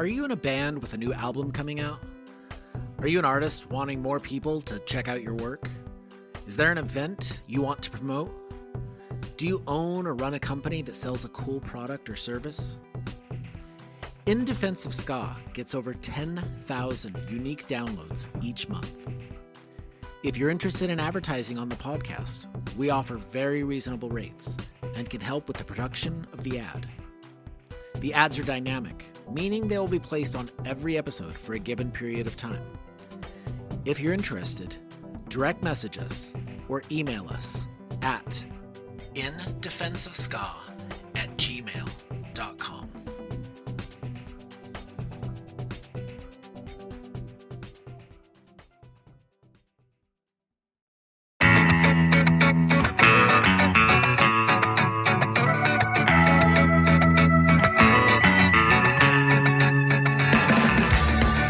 Are you in a band with a new album coming out? Are you an artist wanting more people to check out your work? Is there an event you want to promote? Do you own or run a company that sells a cool product or service? In Defense of Ska gets over 10,000 unique downloads each month. If you're interested in advertising on the podcast, we offer very reasonable rates and can help with the production of the ad. The ads are dynamic, meaning they will be placed on every episode for a given period of time. If you're interested, direct message us or email us at indefenseofska@gmail.com.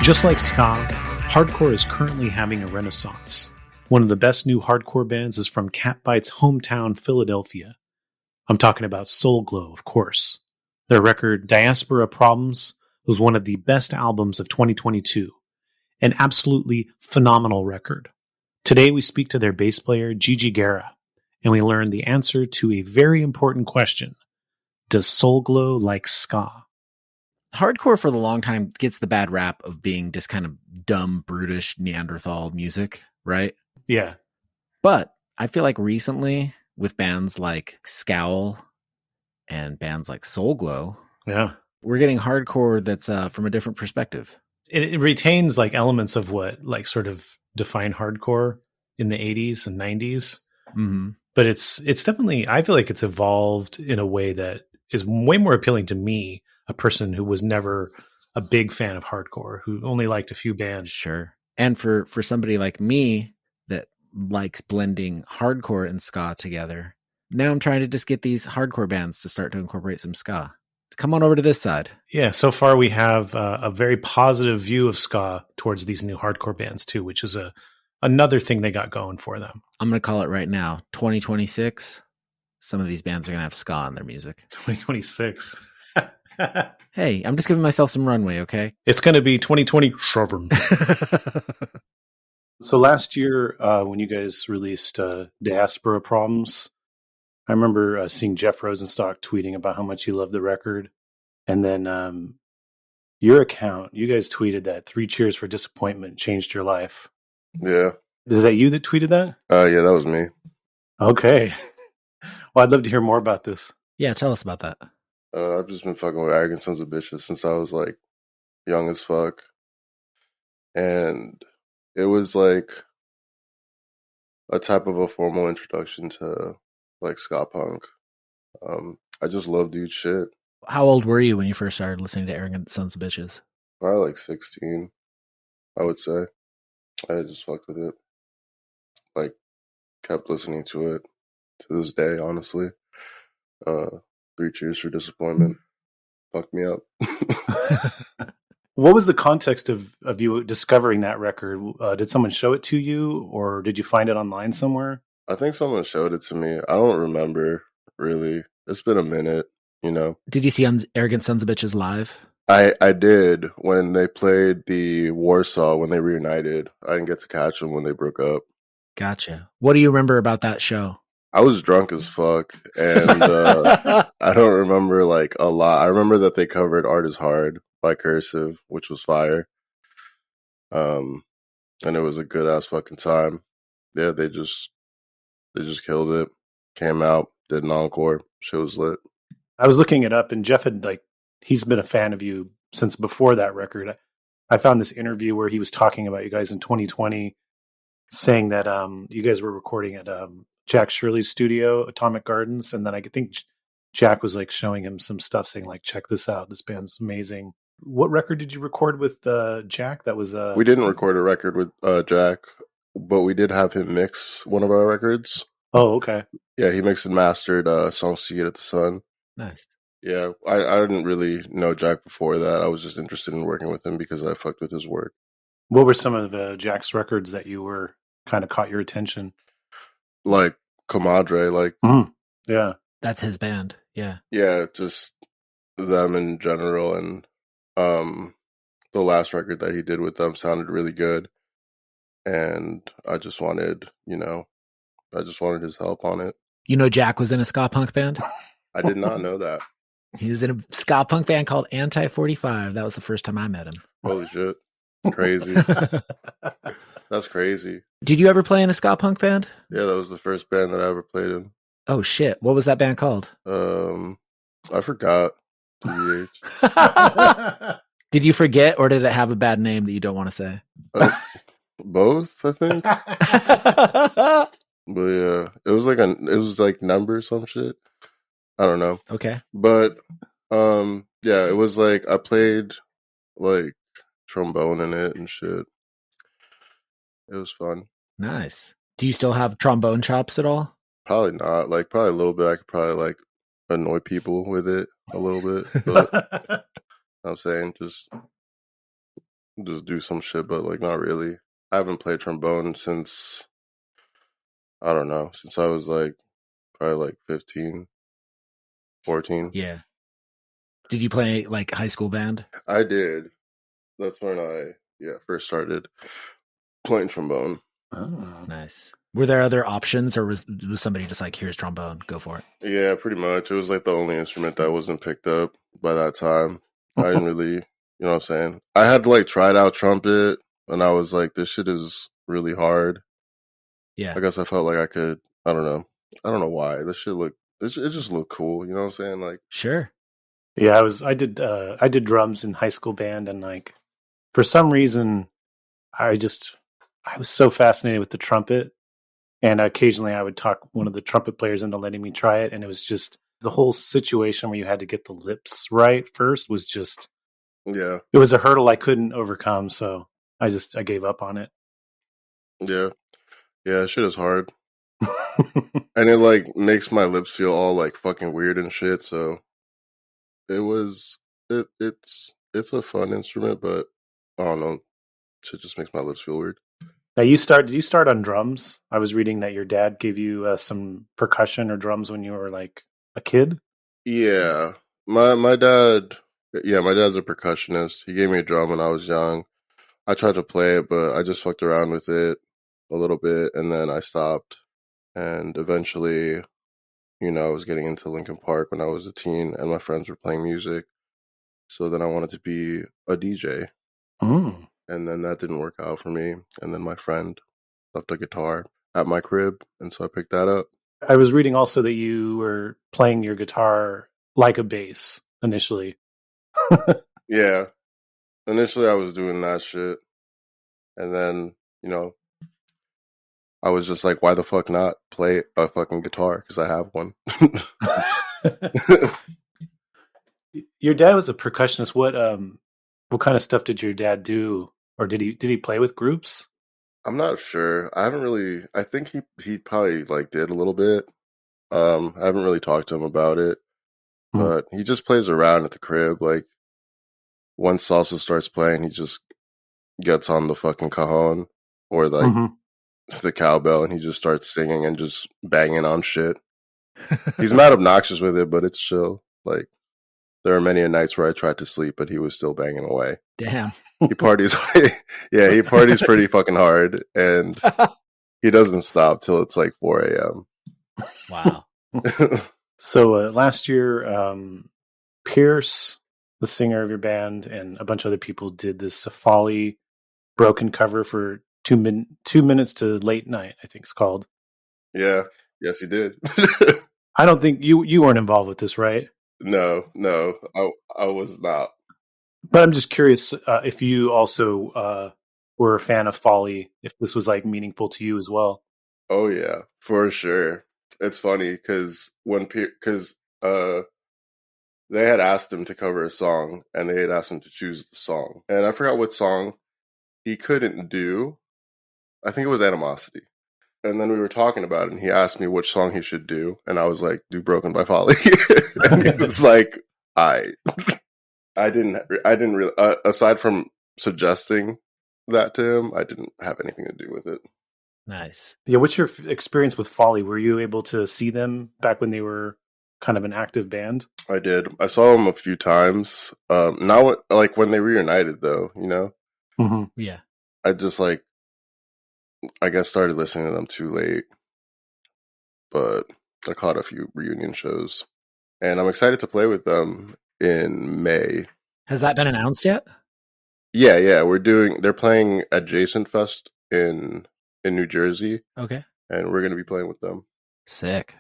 Just like ska, hardcore is currently having a renaissance. One of the best new hardcore bands is from Catbite's hometown, Philadelphia. I'm talking about Soul Glow, of course. Their record, Diaspora Problems, was one of the best albums of 2022. An absolutely phenomenal record. Today we speak to their bass player, GG Guerra, and we learn the answer to a very important question. Does Soul Glow like ska? Hardcore for the long time gets the bad rap of being just kind of dumb, brutish Neanderthal music, right? Yeah. But I feel like recently with bands like Scowl and bands like Soul Glow, Yeah. we're getting hardcore that's from a different perspective. It retains like elements of what like sort of defined hardcore in the 80s and 90s. Mm-hmm. But it's definitely, I feel like it's evolved in a way that is way more appealing to me, a person who was never a big fan of hardcore, who only liked a few bands. Sure. And for somebody like me that likes blending hardcore and ska together, now I'm trying to just get these hardcore bands to start to incorporate some ska. Come on over to this side. Yeah, so far we have a very positive view of ska towards these new hardcore bands too, which is another thing they got going for them. I'm going to call it right now, 2026. Some of these bands are going to have ska in their music. 2026. Hey, I'm just giving myself some runway, okay? It's going to be 2027. So last year, when you guys released Diaspora Problems, I remember seeing Jeff Rosenstock tweeting about how much he loved the record. And then your account, you guys tweeted that 3 Cheers for Disappointment changed your life. Yeah. Is that you that tweeted that? Yeah, that was me. Okay. Well, I'd love to hear more about this. Yeah, tell us about that. I've just been fucking with arrogant sons of bitches since I was like young as fuck. And it was like a type of a formal introduction to like ska punk. I just love dude shit. How old were you when you first started listening to Arrogant Sons of Bitches? Probably like 16, I would say. I just fucked with it. Like, kept listening to it to this day, honestly. 3 Cheers for Disappointment fucked me up. What was the context of you discovering that record? Did someone show it to you, or did you find it online somewhere? I think someone showed it to me. I don't remember, really. It's been a minute, you know. Did you see Arrogant Sons of Bitches live? I did when they played the Warsaw, when they reunited. I didn't get to catch them when they broke up. Gotcha. What do you remember about that show? I was drunk as fuck, and I don't remember like a lot. I remember that they covered Art is Hard by Cursive, which was fire. And it was a good ass fucking time. Yeah, they just killed it. Came out, did an encore. Shit was lit. I was looking it up, and Jeff had he's been a fan of you since before that record. I found this interview where he was talking about you guys in 2020, saying that you guys were recording at Jack Shirley's studio, Atomic Gardens, and then I think Jack was like showing him some stuff, saying like, "Check this out, this band's amazing." What record did you record with Jack? That was we didn't record a record with Jack, but we did have him mix one of our records. Oh, okay. Yeah, he mixed and mastered Songs to Get at the Sun. Nice. Yeah, I didn't really know Jack before that. I was just interested in working with him because I fucked with his work. What were some of the Jack's records that you were kind of caught your attention? Like Comadre, like yeah, that's his band. Yeah, just them in general, and the last record that he did with them sounded really good, and I just wanted his help on it. You know, Jack was in a ska punk band. I did not know that. He was in a ska punk band called Anti-45. That was the first time I met him. Holy shit. Crazy. That's crazy. Did you ever play in a ska punk band? Yeah, that was the first band that I ever played in. Oh shit. What was that band called? I forgot. TBH. Did you forget, or did it have a bad name that you don't want to say? Both, I think. But yeah, it was like number some shit. I don't know. Okay. But yeah, it was like I played like trombone in it and shit. It was fun. Nice. Do you still have trombone chops at all? Probably not. Like probably a little bit. I could probably like annoy people with it a little bit. But I'm saying just do some shit, but like not really. I haven't played trombone since I don't know, since I was like probably like 15, 14. Yeah. Did you play like high school band? I did. That's when I first started playing trombone. Oh. Nice. Were there other options, or was somebody just like, here's trombone, go for it? Yeah, pretty much. It was like the only instrument that wasn't picked up by that time. I didn't really, you know what I'm saying? I had like tried out trumpet, and I was like, this shit is really hard. Yeah. I guess I felt like I could, I don't know why. It just looked cool, you know what I'm saying? Like, sure. Yeah, I did drums in high school band, and like for some reason I was so fascinated with the trumpet, and occasionally I would talk one of the trumpet players into letting me try it, and it was just the whole situation where you had to get the lips right first was just it was a hurdle I couldn't overcome, so I gave up on it. Yeah, shit is hard. And it like makes my lips feel all like fucking weird and shit, so it's a fun instrument, but I don't know, shit just makes my lips feel weird. Now did you start on drums? I was reading that your dad gave you some percussion or drums when you were like a kid. Yeah. My dad's a percussionist. He gave me a drum when I was young. I tried to play it, but I just fucked around with it a little bit, and then I stopped. And eventually, I was getting into Linkin Park when I was a teen, and my friends were playing music. So then I wanted to be a DJ. Mm. And then that didn't work out for me. And then my friend left a guitar at my crib, and so I picked that up. I was reading also that you were playing your guitar like a bass initially. Yeah. Initially, I was doing that shit. And then, I was just like, why the fuck not play a fucking guitar? Because I have one. Your dad was a percussionist. What kind of stuff did your dad do? Or did he play with groups? I'm not sure. I think he probably like did a little bit. I haven't really talked to him about it. But he just plays around at the crib. Like, once salsa starts playing, he just gets on the fucking cajon or like the cowbell, and he just starts singing and just banging on shit. He's not obnoxious with it, but it's chill. Like, there are many nights where I tried to sleep, but he was still banging away. Damn. He parties. Yeah, he parties pretty fucking hard, and he doesn't stop till it's like 4 a.m. Wow. So last year, Pierce, the singer of your band, and a bunch of other people did this Folly broken cover for 2 minutes to late night, I think it's called. Yeah. Yes, he did. I don't think you weren't involved with this, right? No, I was not. But I'm just curious if you also were a fan of Folly, if this was like meaningful to you as well. Oh yeah, for sure. It's funny because they had asked him to cover a song, and they had asked him to choose the song, and I forgot what song he couldn't do. I think it was Animosity. And then we were talking about it, and he asked me which song he should do, and I was like, "Do Broken by Folly." And he was like, I didn't really, aside from suggesting that to him, I didn't have anything to do with it. Nice. Yeah, what's your experience with Folly? Were you able to see them back when they were kind of an active band? I did. I saw them a few times. Not like when they reunited, though. You know, Mm-hmm. Yeah. I just like, I guess, started listening to them too late, but I caught a few reunion shows, and I'm excited to play with them in May. Has that been announced yet? Yeah, they're playing at Jason Fest in New Jersey, Okay. and we're gonna be playing with them. Sick.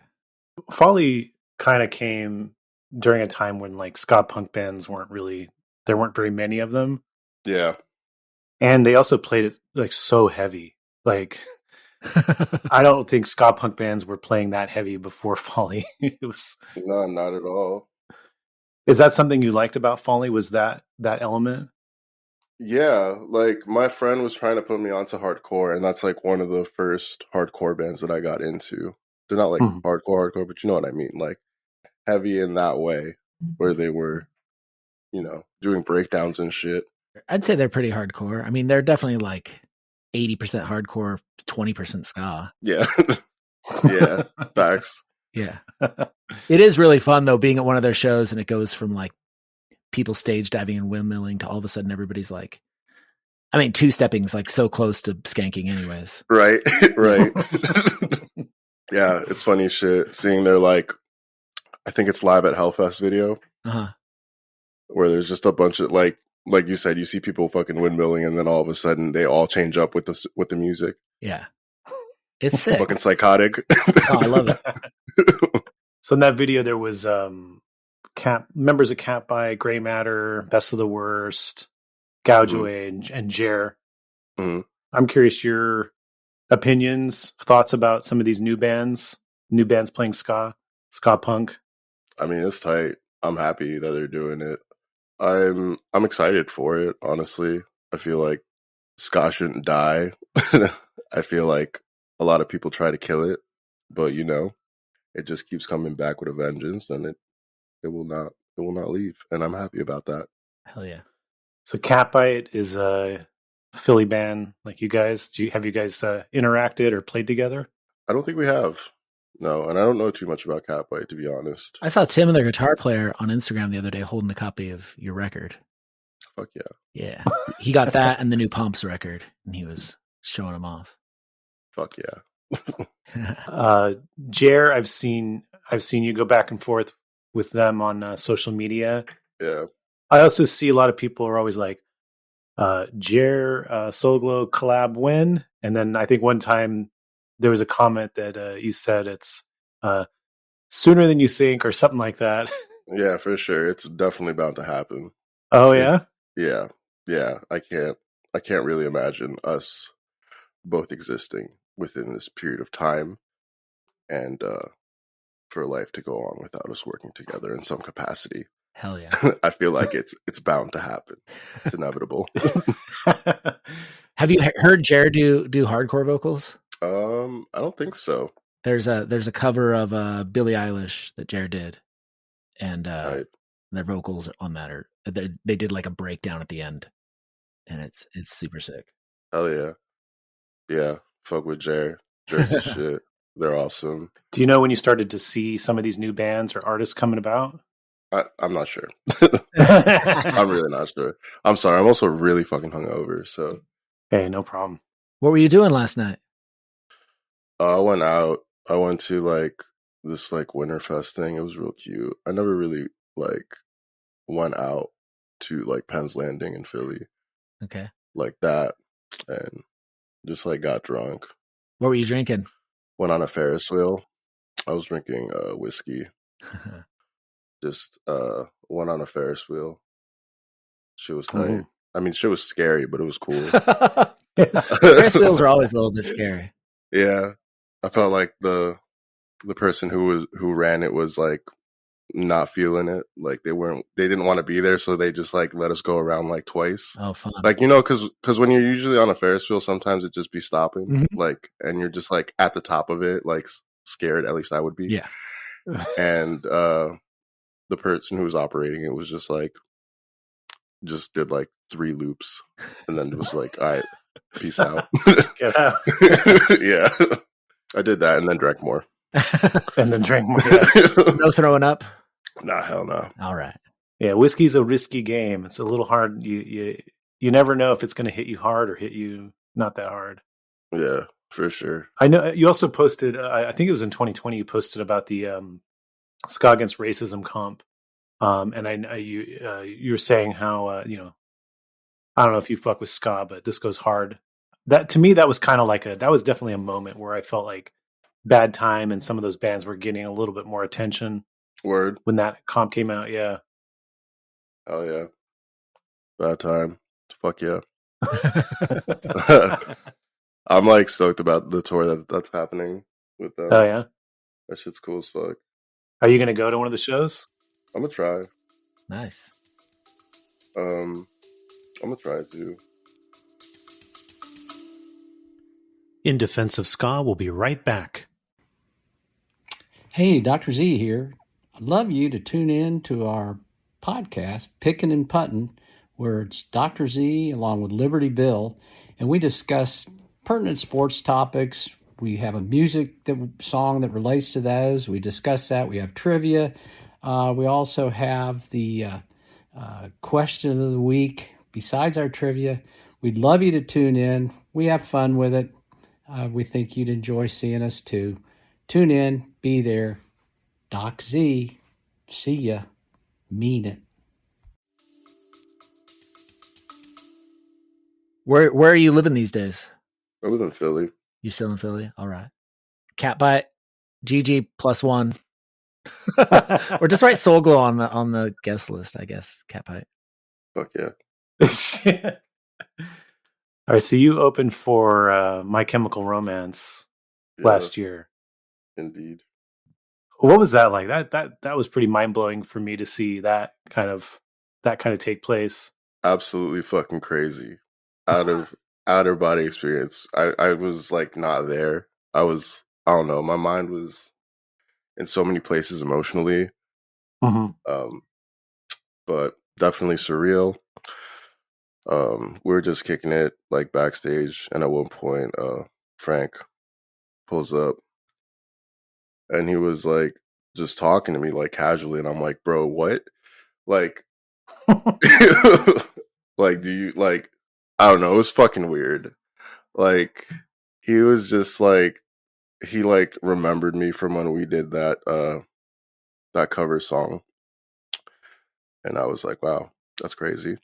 Folly kind of came during a time when like ska punk bands there weren't very many of them. Yeah. And they also played it like so heavy. Like I don't think ska punk bands were playing that heavy before Folly. No, not at all. Is that something you liked about Folly? Was that element? Yeah, like my friend was trying to put me onto hardcore, and that's like one of the first hardcore bands that I got into. They're not like hardcore, but you know what I mean, like heavy in that way, where they were, doing breakdowns and shit. I'd say they're pretty hardcore. I mean, they're definitely like 80% hardcore, 20% ska. Yeah. Yeah, facts. Yeah. It is really fun though, being at one of their shows and it goes from like people stage diving and windmilling to all of a sudden everybody's like, I mean, two-stepping's like so close to skanking anyways. Right. Yeah, it's funny shit seeing their like, I think it's Live at Hellfest video, where there's just a bunch of like you said, you see people fucking windmilling, and then all of a sudden they all change up with the music. Yeah, it's sick. Fucking psychotic. Oh, I love it. So in that video, there was members of Catbite, Grey Matter, Best of the Worst, Gouge Away, and Jer. Mm-hmm. I'm curious your opinions, thoughts about some of these new bands playing ska punk. I mean, it's tight. I'm happy that they're doing it. I'm excited for it, honestly. I feel like ska shouldn't die. I feel like a lot of people try to kill it, but it just keeps coming back with a vengeance, and it will not leave, and I'm happy about that. Hell yeah. So Catbite is a Philly band like you guys. Have you guys interacted or played together? I don't think we have. No, and I don't know too much about Catbite, to be honest. I saw Tim, their guitar player, on Instagram the other day holding a copy of your record. Fuck yeah. Yeah. He got that and the new Pumps record, and he was showing them off. Fuck yeah. Jer, I've seen you go back and forth with them on social media. Yeah. I also see a lot of people are always like, Jer, Soul Glow collab when? And then I think one time there was a comment that you said it's sooner than you think or something like that. Yeah, for sure. It's definitely bound to happen. Oh yeah? Yeah. I can't really imagine us both existing within this period of time, and for life to go on without us working together in some capacity. Hell yeah. I feel like it's bound to happen. It's inevitable. Have you heard Jared do hardcore vocals? I don't think so. There's a cover of Billie Eilish that Jared did, and their vocals on that are they did like a breakdown at the end, and it's super sick. Hell yeah. Yeah, fuck with Jared. Jared's the shit. They're awesome. Do you know when you started to see some of these new bands or artists coming about? I'm not sure. I'm really not sure. I'm sorry. I'm also really fucking hungover. So, hey, no problem. What were you doing last night? I went out. I went to like this like Winterfest thing. It was real cute. I never really like went out to like Penn's Landing in Philly. Okay. Like that, and just like got drunk. What were you drinking? Went on a Ferris wheel. I was drinking whiskey. Just went on a Ferris wheel. Shit was tight. Mm-hmm. I mean, shit was scary, but it was cool. Ferris wheels are always a little bit scary. Yeah, I felt like the person who ran it was like not feeling it. Like they didn't want to be there, so they just like let us go around like twice. Oh, fun! Like because when you're usually on a Ferris wheel, sometimes it just be stopping, mm-hmm. like, and you're just like at the top of it, like scared. At least I would be. Yeah. And the person who was operating it was just like, just did like 3 loops, and then it was like, all right, peace out. Get out. Yeah, I did that and then drank more. and then drink more. Yeah. No throwing up? Nah, hell no. All right. Yeah, whiskey's a risky game. It's a little hard. You never know if it's going to hit you hard or hit you not that hard. Yeah, for sure. I know you also posted. I think it was in 2020. You posted about the Ska Against Racism comp, and I know you were saying how I don't know if you fuck with ska, but this goes hard. That to me, that was kind of like that was definitely a moment where I felt like Bad Time and some of those bands were getting a little bit more attention. Word. When that comp came out, yeah. Oh yeah. Bad Time. Fuck yeah. I'm like stoked about the tour that's happening with them. Oh yeah. That shit's cool as fuck. Are you gonna go to one of the shows? I'm gonna try. Nice. I'm gonna try to. In Defense of Ska, we'll be right back. Hey, Dr. Z here. I'd love you to tune in to our podcast, Pickin' and Puttin', where it's Dr. Z along with Liberty Bill, and we discuss pertinent sports topics. We have a music song that relates to those. We discuss that. We have trivia. We also have the question of the week. Besides our trivia, we'd love you to tune in. We have fun with it. We think you'd enjoy seeing us too. Tune in, be there. Doc Z, see ya. Mean it. Where are you living these days? I live in Philly. You still in Philly? All right. Catbite, GG +1. Or just write Soul Glow on the guest list, I guess. Catbite. Fuck yeah. All right, so you opened for My Chemical Romance last year. Indeed. What was that like? That was pretty mind blowing for me to see that kind of take place. Absolutely fucking crazy. Outer body experience. I was like not there. I don't know. My mind was in so many places emotionally. Mm-hmm. But definitely surreal. We were just kicking it like backstage, and at one point, Frank pulls up, and he was like just talking to me like casually, and I'm like, bro, what? Like, like, do you like? I don't know. It was fucking weird. Like, he was just like, he like remembered me from when we did that cover song, and I was like, wow, that's crazy.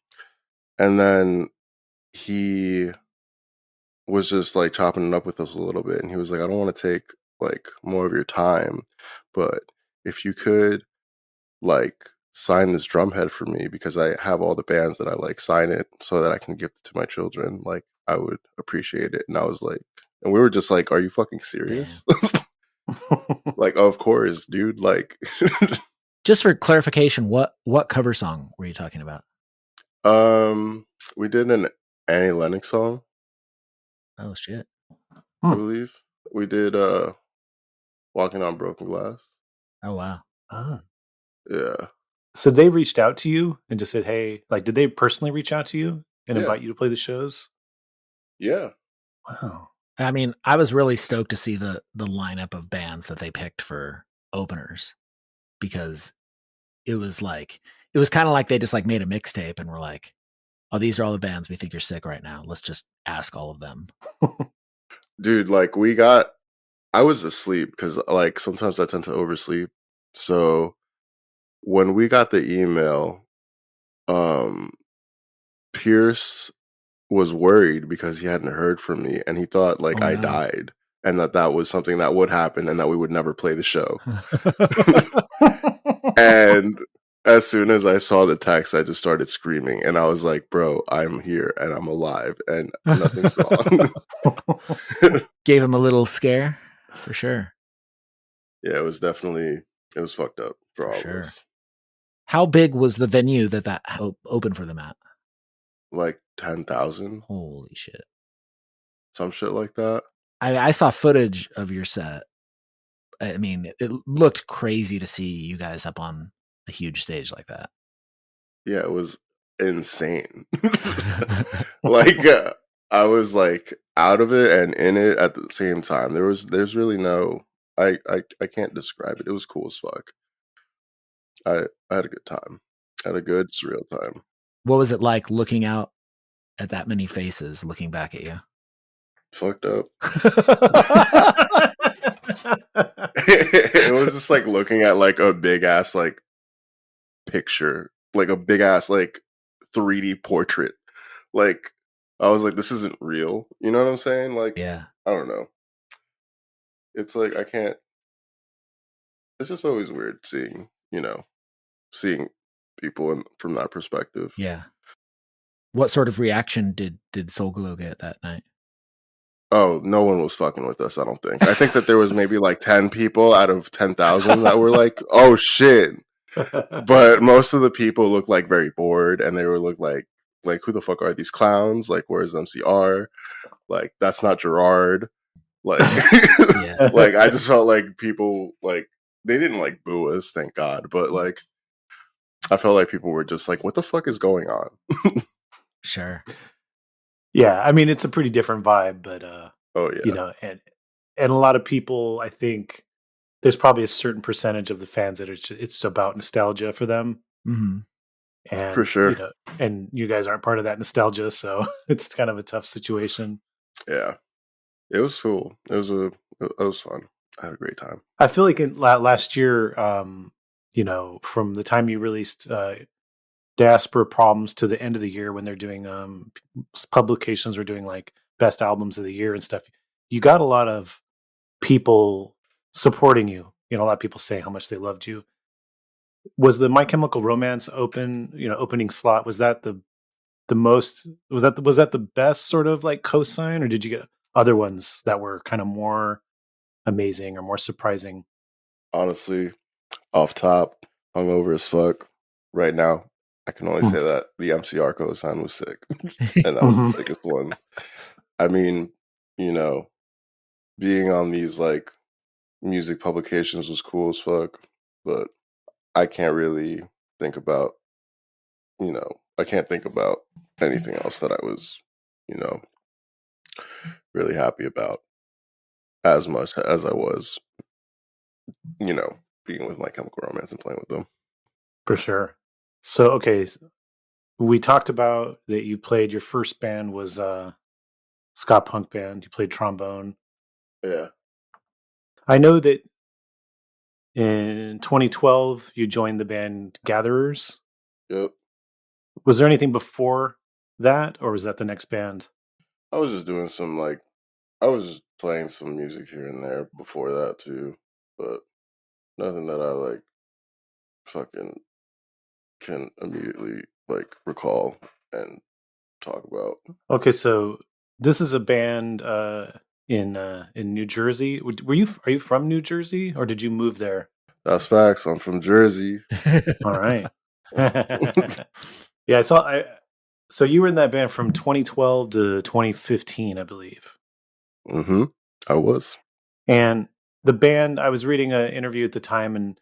And then he was just like chopping it up with us a little bit, and he was like, I don't want to take like more of your time, but if you could like sign this drum head for me, because I have all the bands that I like, sign it so that I can give it to my children, like I would appreciate it. And I was like, and we were just like, are you fucking serious? Like, of course, dude. Like, just for clarification, what cover song were you talking about? We did an Annie Lennox song. Oh shit. I believe we did Walking on Broken Glass. Oh wow. Yeah. So they reached out to you and just said, hey, like, did they personally reach out to you and invite you to play the shows? Yeah. Wow. I mean, I was really stoked to see the lineup of bands that they picked for openers, because it was kind of like they just like made a mixtape and were like, oh, these are all the bands we think you're sick right now. Let's just ask all of them. Dude, like I was asleep because like sometimes I tend to oversleep. So when we got the email, Pierce was worried because he hadn't heard from me, and he thought like I died, and that was something that would happen and that we would never play the show. And as soon as I saw the text, I just started screaming, and I was like, bro, I'm here and I'm alive and nothing's wrong. Gave him a little scare for sure. Yeah, it was fucked up for all of us. How big was the venue that opened for them at? Like 10,000. Holy shit. Some shit like that. I saw footage of your set. I mean, it looked crazy to see you guys up on a huge stage like that. Yeah, it was insane. Like I was like out of it and in it at the same time. There's really no I can't describe it. It was cool as fuck. I had a good time. I had a good surreal time. What was it like looking out at that many faces looking back at you? Fucked up. It was just like looking at like a big ass like picture, like a big ass like 3D portrait. Like I was like, this isn't real. You know what I'm saying? Like, Yeah. I don't know. It's like I can't. It's just always weird seeing, seeing people from that perspective. Yeah. What sort of reaction did Soul Glow get that night? Oh, no one was fucking with us, I don't think. I think that there was maybe like 10 people out of 10,000 that were like, oh shit. But most of the people looked like very bored, and they were look like who the fuck are these clowns? Like, where's MCR? Like, that's not Gerard. Like, Yeah. like I just felt like people like they didn't like boo us, thank God. But like, I felt like people were just like, what the fuck is going on? Sure. Yeah, I mean, it's a pretty different vibe, but Oh yeah, and a lot of people, I think there's probably a certain percentage of the fans that it's about nostalgia for them. Mm-hmm. And for sure. And you guys aren't part of that nostalgia, so it's kind of a tough situation. Yeah, it was cool. It was fun. I had a great time. I feel like in last year, from the time you released Diaspora Problems to the end of the year when they're doing publications are doing like best albums of the year and stuff, you got a lot of people supporting you. A lot of people saying how much they loved you. Was the My Chemical Romance opening slot, was that the most, was that the best sort of like cosign, or did you get other ones that were kind of more amazing or more surprising? Honestly, off top, hungover as fuck. Right now, I can only say that the MCR cosign was sick, and that was the sickest one. I mean, being on these like music publications was cool as fuck, but I can't really think about, I can't think about anything else that I was, really happy about as much as I was, being with My Chemical Romance and playing with them. For sure. So, okay, we talked about that you played, your first band was ska punk band. You played trombone. Yeah. I know that in 2012 you joined the band Gatherers. Yep. Was there anything before that, or was that the next band? I was just doing I was just playing some music here and there before that too, but nothing that I like fucking can immediately like recall and talk about. Okay, so this is a band in New Jersey. Are you from New Jersey, or did you move there? That's facts. I'm from Jersey. All right. Yeah, so you were in that band from 2012 to 2015, I believe. Mm-hmm. I was. And the band, I was reading an interview at the time, and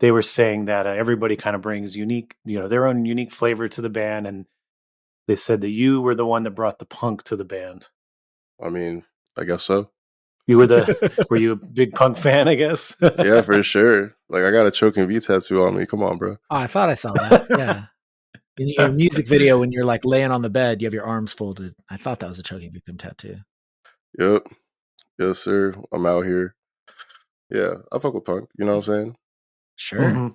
they were saying that everybody kind of brings their own unique flavor to the band, and they said that you were the one that brought the punk to the band. I mean, I guess so. You were you a big punk fan, I guess? Yeah, for sure. Like, I got a Choking V tattoo on me. Come on, bro. Oh, I thought I saw that. Yeah. In your music video, when you're like laying on the bed, you have your arms folded. I thought that was a choking victim tattoo. Yep. Yes, sir. I'm out here. Yeah, I fuck with punk. You know what I'm saying? Sure. Mm-hmm.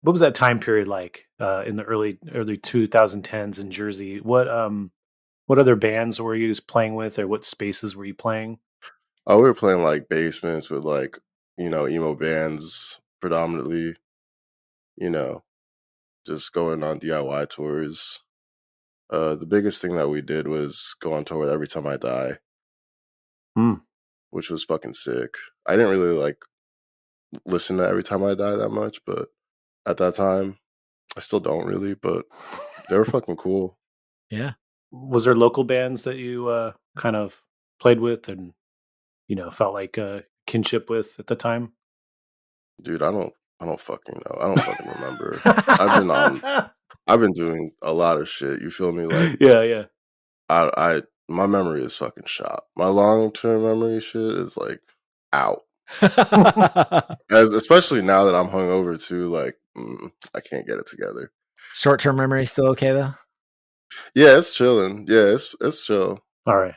What was that time period like in the early 2010s in Jersey? What other bands were you playing with, or what spaces were you playing? Oh, we were playing like basements with like, emo bands predominantly, just going on DIY tours. The biggest thing that we did was go on tour with Every Time I Die, which was fucking sick. I didn't really like listen to Every Time I Die that much, but at that time, I still don't really, but they were fucking cool. Yeah. Was there local bands that you kind of played with and felt like kinship with at the time? Dude, I don't fucking know. I don't fucking remember. I've been doing a lot of shit. You feel me? Like, yeah. my memory is fucking shot. My long-term memory shit is like out. Especially now that I'm hungover too, like I can't get it together. Short-term memory still okay though? Yeah, it's chilling. Yeah, it's chill. All right.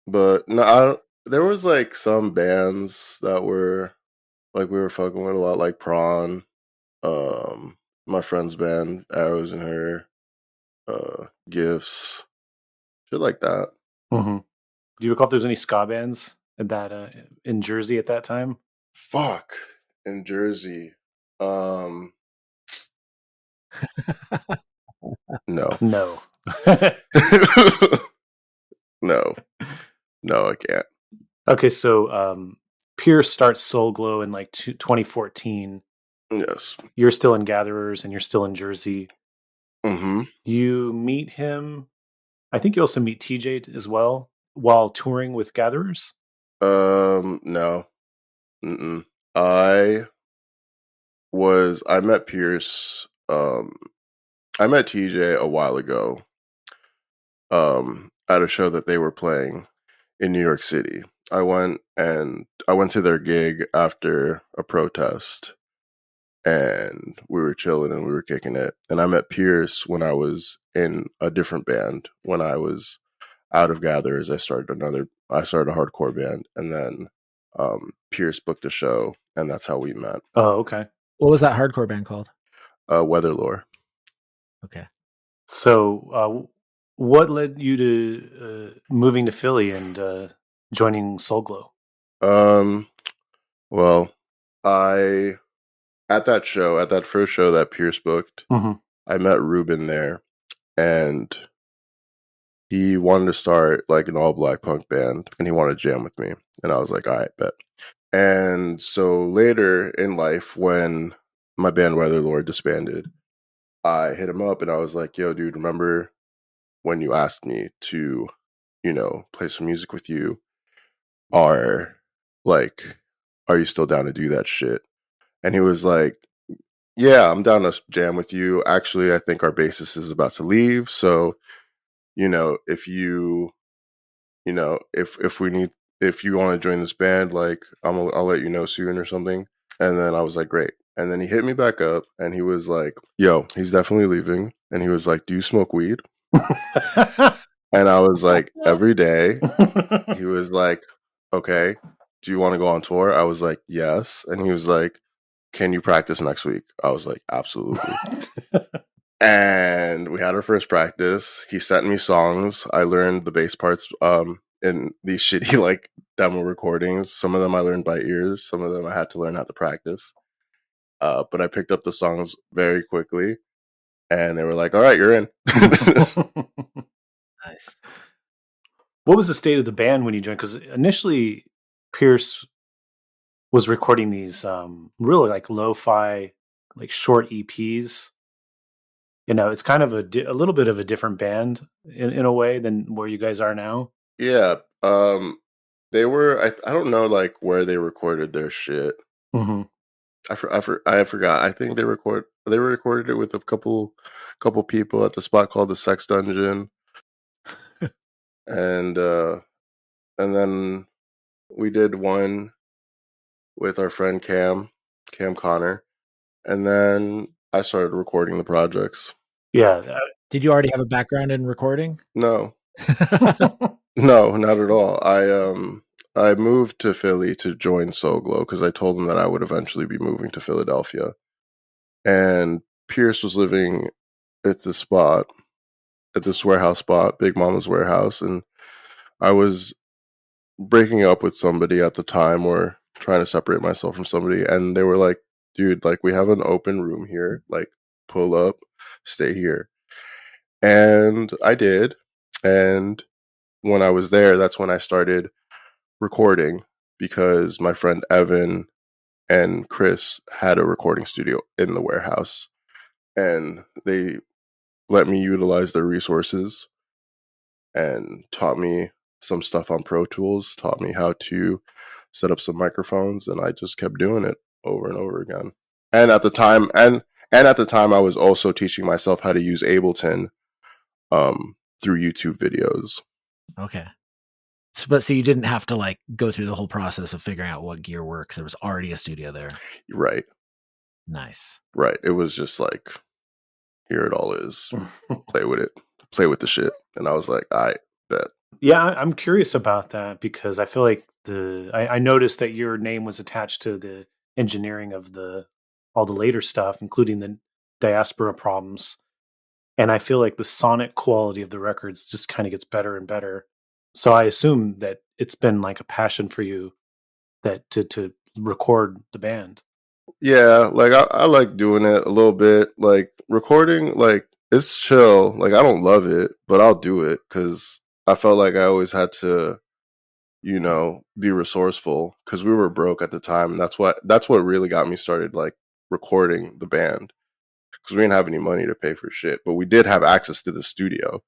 But no, there was like some bands that were like we were fucking with a lot, like Prawn, my friend's band, Arrows and Her, Gifts, shit like that. Mm-hmm. Do you recall if there's any ska bands at that in Jersey at that time? Fuck, in Jersey. No. No. No, I can't. Okay, so Pierce starts Soul Glow in like 2014. Yes. You're still in Gatherers and you're still in Jersey. Mm-hmm. You meet him. I think you also meet TJ as well while touring with Gatherers. No. Mm-mm. I met Pierce. I met TJ a while ago. At a show that they were playing in New York City. I went to their gig after a protest, and we were chilling and we were kicking it. And I met Pierce when I was in a different band. When I was out of Gatherers, I started a hardcore band, and then Pierce booked a show, and that's how we met. Oh, okay. What was that hardcore band called? Weatherlore. Okay. So, what led you to moving to Philly and joining Soul Glow? Well, at that first show that Pierce booked, I met Ruben there, and he wanted to start like an all black punk band, and he wanted to jam with me, and I was like, all right, bet. And so later in life, when my band Weatherlord disbanded, I hit him up and I was like, yo, dude, remember when you asked me to, play some music with you? Are you still down to do that shit? And he was like, yeah, I'm down to jam with you. Actually, I think our bassist is about to leave. So, if you, if you want to join this band, like I'll let you know soon or something. And then I was like, great. And then he hit me back up and he was like, yo, he's definitely leaving. And he was like, do you smoke weed? And I was like, every day. He was like, okay, do you want to go on tour? I was like, yes. And he was like, can you practice next week? I was like, absolutely. And we had our first practice. He sent me songs. I learned the bass parts in these shitty like demo recordings. Some of them I learned by ear. Some of them I had to learn how to practice. But I picked up the songs very quickly, and they were like, all right, you're in. Nice. What was the state of the band when you joined? Because initially, Pierce was recording these really like lo-fi, like short EPs. It's kind of a little bit of a different band in a way than where you guys are now. Yeah. They were. I don't know like where they recorded their shit. Mm-hmm. I forgot. I think they recorded it with a couple people at the spot called the Sex Dungeon. And then we did one with our friend Cam Connor, and then I started recording the projects. Yeah. Did you already have a background in recording? No. No, not at all. I moved to Philly to join Soul Glow because I told them that I would eventually be moving to Philadelphia, and Pierce was living at this warehouse spot, Big Mama's Warehouse, and I was breaking up with somebody at the time or trying to separate myself from somebody, and they were like, dude, like we have an open room here, like pull up, stay here. And I did. And when I was there, that's when I started recording because my friend Evan and Chris had a recording studio in the warehouse, and they let me utilize their resources and taught me some stuff on Pro Tools, taught me how to set up some microphones, and I just kept doing it over and over again. And at the time, I was also teaching myself how to use Ableton through YouTube videos. Okay. So you didn't have to like go through the whole process of figuring out what gear works. There was already a studio there. Right. Nice. Right. It was just like, here it all is. Play with it. Play with the shit. And I was like, I bet. Yeah, I'm curious about that because I feel like I noticed that your name was attached to the engineering of all the later stuff, including the Diaspora Problems. And I feel like the sonic quality of the records just kind of gets better and better. So I assume that it's been like a passion for you that to record the band. Yeah, like I like doing it a little bit. Like recording, like it's chill. Like I don't love it, but I'll do it because I felt like I always had to, be resourceful because we were broke at the time. And that's what really got me started, like recording the band because we didn't have any money to pay for shit, but we did have access to the studio.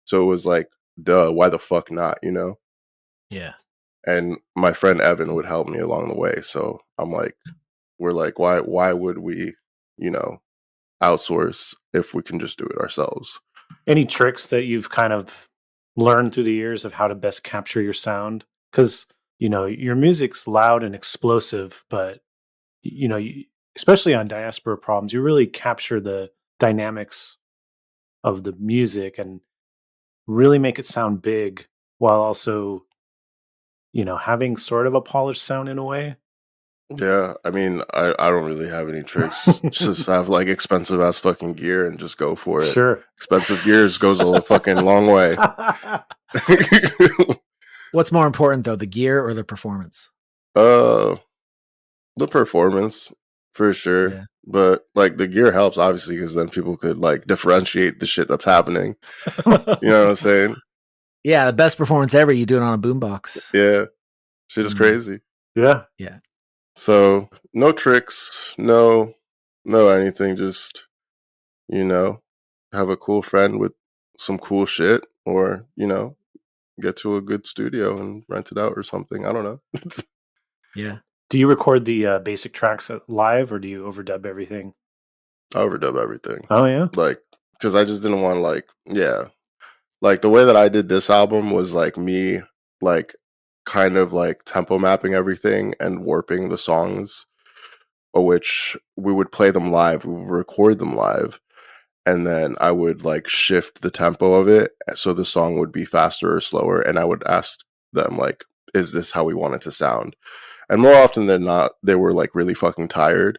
So it was like, duh, why the fuck not, Yeah. And my friend Evan would help me along the way. So we're like, why would we, outsource if we can just do it ourselves? Any tricks that you've kind of learned through the years of how to best capture your sound? Because, your music's loud and explosive, but, especially on Diaspora Problems, you really capture the dynamics of the music and really make it sound big while also, having sort of a polished sound in a way. Yeah, I mean, I don't really have any tricks. Just have like expensive ass fucking gear and just go for it. Sure. Expensive gears goes a fucking long way. What's more important though, the gear or the performance? The performance for sure. Yeah. But like the gear helps obviously because then people could like differentiate the shit that's happening. You know what I'm saying? Yeah, the best performance ever. You do it on a boombox. Yeah, shit is crazy. Yeah. Yeah. So no tricks, no anything. Just have a cool friend with some cool shit, or get to a good studio and rent it out or something. I don't know. Yeah. Do you record the basic tracks live, or do you overdub everything? I overdub everything. Oh yeah, like because I just didn't want to like the way that I did this album was like me like kind of like tempo mapping everything and warping the songs, which we would play them live, we would record them live, and then I would like shift the tempo of it so the song would be faster or slower, and I would ask them like, is this how we want it to sound? And more often than not, they were like really fucking tired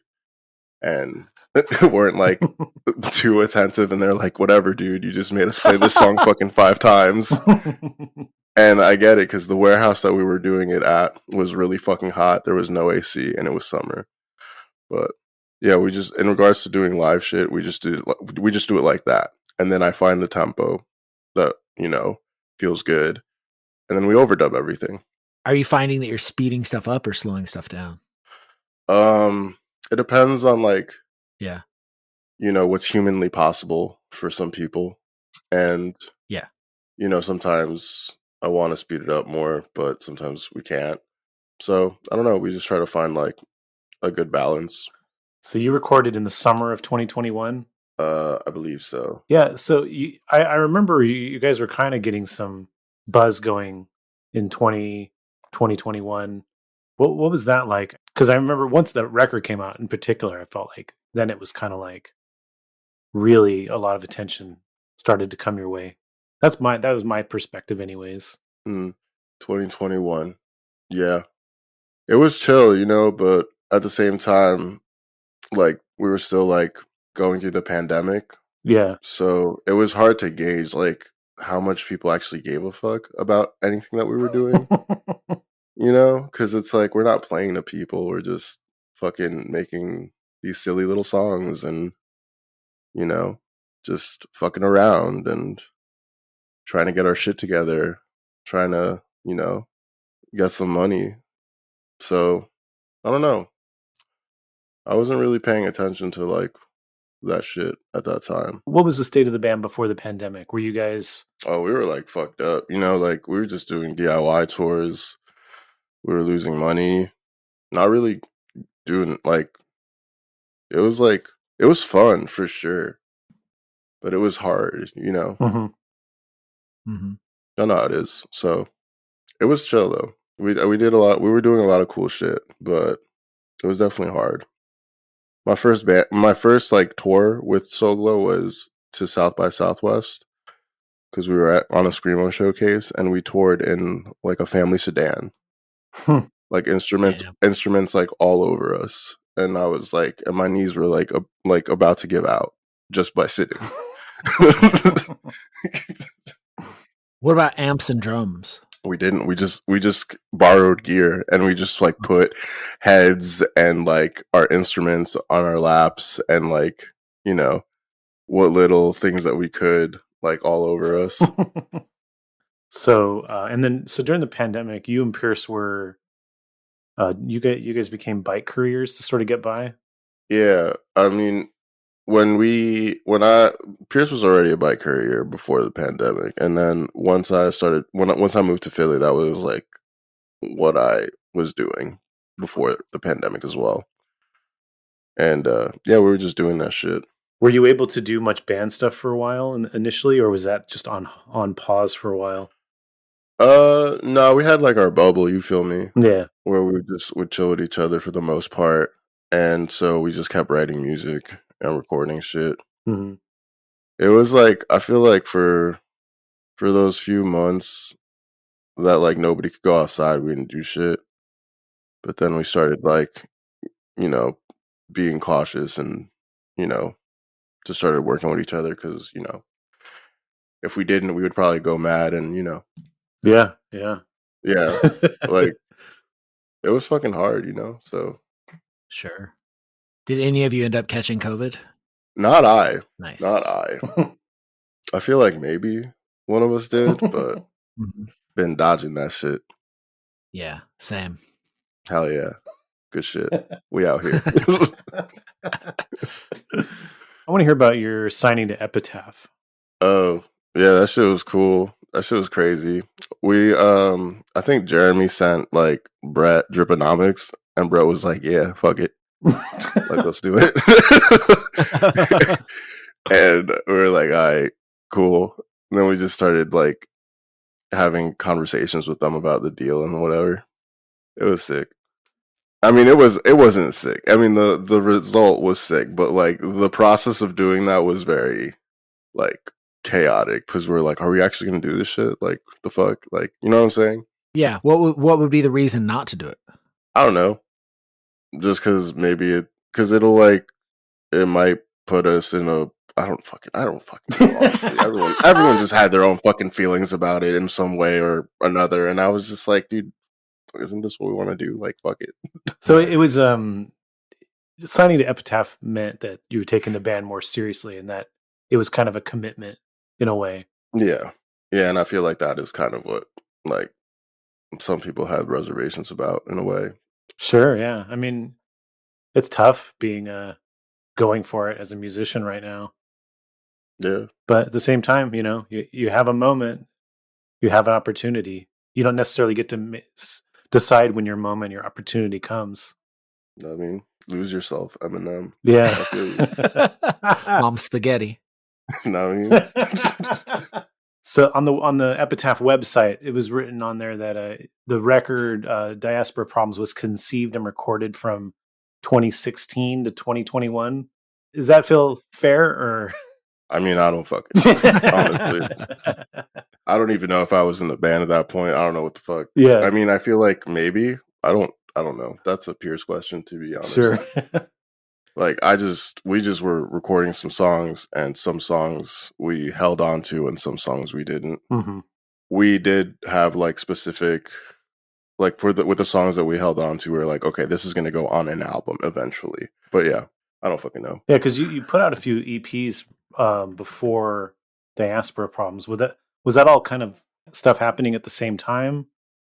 and weren't like too attentive, and they're like, whatever, dude, you just made us play this song fucking 5 times. And I get it because the warehouse that we were doing it at was really fucking hot. There was no AC and it was summer. But yeah, we just, in regards to doing live shit, we just do it like that. And then I find the tempo that, feels good. And then we overdub everything. Are you finding that you're speeding stuff up or slowing stuff down? It depends on like, Yeah. What's humanly possible for some people. And yeah, sometimes I want to speed it up more, but sometimes we can't. So I don't know. We just try to find like a good balance. So you recorded in the summer of 2021? I believe so. Yeah. So I remember you guys were kind of getting some buzz going in 2021. What was that like? Because I remember once the record came out in particular, I felt like then it was kind of like really a lot of attention started to come your way. That was my perspective anyways. 2021. Yeah. It was chill, but at the same time, like we were still like going through the pandemic. Yeah. So it was hard to gauge like how much people actually gave a fuck about anything that we were doing. Because it's like we're not playing to people. We're just fucking making these silly little songs and, just fucking around and trying to get our shit together, trying to, get some money. So I don't know. I wasn't really paying attention to like that shit at that time. What was the state of the band before the pandemic? Were you guys... Oh, we were like fucked up. Like we were just doing DIY tours. We were losing money. Not really doing like... It was fun for sure. But it was hard, Mm-hmm. I know how it is. So It was chill though. We did a lot. We were doing a lot of cool shit, but it was definitely hard. My first like tour with Soul Glow was to South by Southwest because we were on a screamo showcase and we toured in like a family sedan, like instruments like all over us, and I was like, and my knees were like about to give out just by sitting. What about amps and drums? We didn't. We just borrowed gear and we just like put heads and like our instruments on our laps and like, you know, what little things that we could like all over us. So during the pandemic, you and Pierce were you guys became bike couriers to sort of get by. Yeah, I mean, Pierce was already a bike courier before the pandemic, and then once I moved to Philly, that was like what I was doing before the pandemic as well. And yeah, we were just doing that shit. Were you able to do much band stuff for a while initially, or was that just on pause for a while? No, we had like our bubble, you feel me? Yeah. Where we would chill with each other for the most part. And so we just kept writing music and recording shit. Mm-hmm. It was like, I feel like for those few months that like nobody could go outside, we didn't do shit. But then we started like, you know, being cautious and, you know, just started working with each other because, you know, if we didn't, we would probably go mad and, you know. Yeah. Like, it was fucking hard, you know, so. Sure. Did any of you end up catching COVID? Not I. Nice. Not I. I feel like maybe one of us did, but been dodging that shit. Yeah, same. Hell yeah. Good shit. We out here. I want to hear about your signing to Epitaph. Oh, yeah, that shit was cool. That shit was crazy. We I think Jeremy sent like Brett Driponomics and Brett was like, yeah, fuck it. Like, let's do it. And we were like, all right, cool. And then we just started like having conversations with them about the deal and whatever. It was sick. I mean, it wasn't sick. I mean, the result was sick, but like the process of doing that was very like chaotic because we're like, are we actually gonna do this shit? Like, the fuck? Like, you know what I'm saying? Yeah. What would be the reason not to do it? I don't know. Just because it'll like, it might put us in a, I don't fucking know, honestly. Everyone just had their own fucking feelings about it in some way or another. And I was just like, dude, isn't this what we want to do? Like, fuck it. So it was, signing to Epitaph meant that you were taking the band more seriously and that it was kind of a commitment in a way. Yeah. Yeah. And I feel like that is kind of what like some people had reservations about in a way. Sure. Yeah. I mean, it's tough being, going for it as a musician right now. Yeah. But at the same time, you know, you have a moment, you have an opportunity. You don't necessarily get to decide when your opportunity comes. I mean, lose yourself, Eminem. Yeah. I feel you. Mom spaghetti. No, I mean. So on the Epitaph website, it was written on there that the record Diaspora Problems was conceived and recorded from 2016 to 2021. Does that feel fair or? I mean, I don't fucking know, honestly. I don't even know if I was in the band at that point. I don't know what the fuck. Yeah. I mean, I feel like maybe. I don't know. That's a Pierce question, to be honest. Sure. Like, we just were recording some songs, and some songs we held on to, and some songs we didn't. Mm-hmm. We did have like specific, like with the songs that we held on to, we were like, okay, this is going to go on an album eventually. But yeah, I don't fucking know. Yeah, because you put out a few EPs before Diaspora Problems. Was that all kind of stuff happening at the same time?